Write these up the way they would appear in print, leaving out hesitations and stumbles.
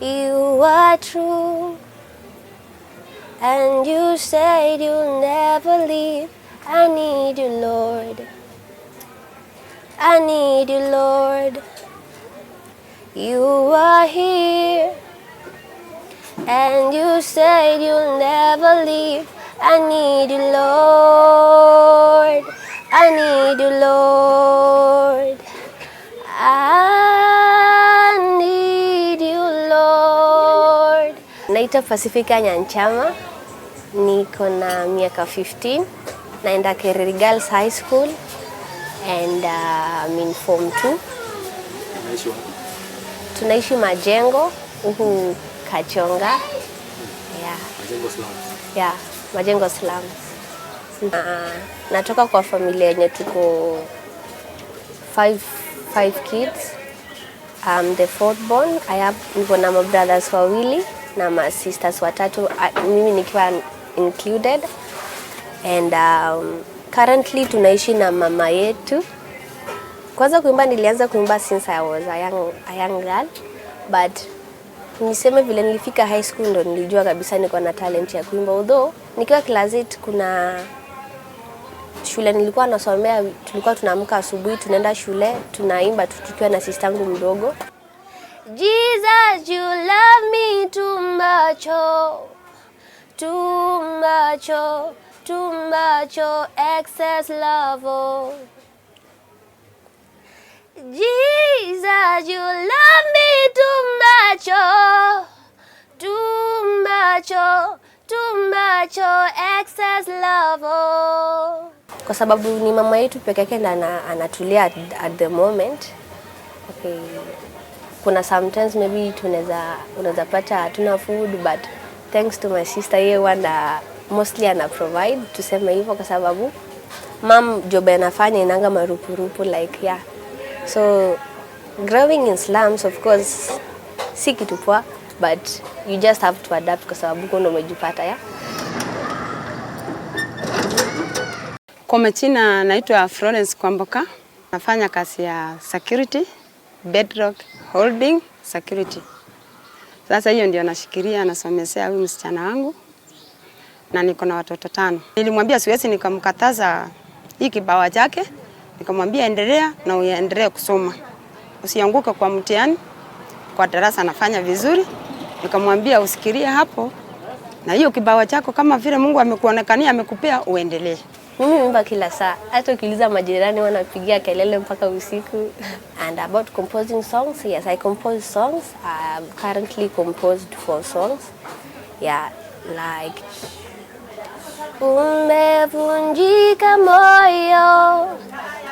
You are true, and you said you'll never leave. I need you, Lord. I need you, Lord. You are here, and you said you'll never leave. I need you, Lord. I need you, Lord. I need you, Lord. Naitwa Pacifica Nyanchama. Niko na miaka 15. Naenda Kereri Girls High School and I'm in Form 2. Tunaishi Majengo huku Kachonga. Yeah. Majengo slums. Yeah, Majengo slums. Natoka kwa familia yenye tuko 5 kids. I'm the fourth born. Niko na my brothers wawili na my sisters watatu, mimi nikiwa included. And currently tunaishi na mama yetu. Kwanza kuimba nilianza kuimba since I was a young girl, but niseme vile nilifika high school ndo nilijua kabisa niko na talent ya kuimba. Although nikiwa class 8 kuna shule nilikuwa nasomea, tulikuwa tunaamka asubuhi tunaenda shule tunaimba tukiwa na sister yangu mdogo. Jesus, you love me too much, oh, too much, oh, too much, oh, excess love, oh. Jesus, you love me too much, oh, too much, oh, too much, oh, excess love, oh. Kwa sababu ni mama yetu peke yake na anatulia at the moment. Okay. Kuna sometimes maybe unaweza pata hatuna food, but thanks to my sister yeye wanda mostly ana provide, tuseme hivyo, kwa sababu mom job anafanya inanga marupurupu like yeah. So growing in slums, of course, si kitu poa, but you just have to adapt kwa sababu kuna umejipata ya. Kwa majina naitwa Florence Kwamboka. Nafanya kazi ya security, Bedrock Holding Security. Sasa hiyo ndio nashikilia nasomesea huyu msichana wangu na niko na watoto 5. Nilimwambia siwezi nikamkataza hii kipawa chake. Nikamwambia endelea na uendelee kusoma. Usianguke kwa mtihani. Kwa darasa nafanya vizuri. Nikamwambia usikirie hapo. Na hiyo kipawa chako kama vile Mungu amekuonekania amekupea uendelee. Mimi huimba kila saa. Hata ukiuliza majirani wanapigia kelele mpaka usiku. And about composing songs, yes, I compose songs. I'm currently composed 4 songs. Yeah, like umevunjika moyo,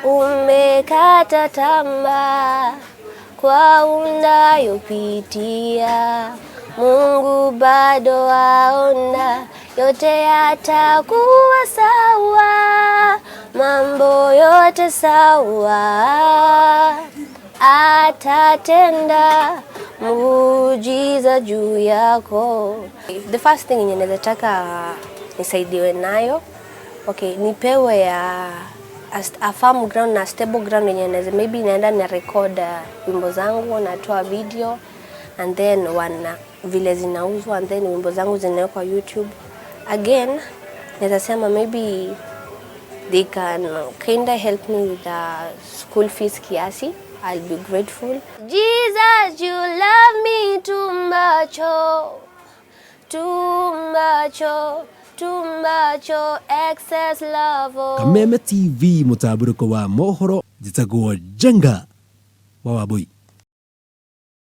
umekata tamaa kwa unayopitia, Mungu bado aona, yote yatakuwa sawa, mambo yote sawa, atatenda muujiza juu yako. The first thing yenye nataka nisaidiwe nayo, okay, nipewe a firm ground na stable ground yenye naweza maybe naenda na record wimbo zangu, natoa video, and then vile zinauzwa, and then wimbo zangu zinawekwa YouTube. Again, naweza sema maybe they can kinda help me with the school fees kiasi. I'll be grateful. Jesus, you love me too much, oh, too much, oh, too much, oh, excess love, oh. Kameme TV, mutaburuko wa mohoro, jitagwa Jenga wa Wabui.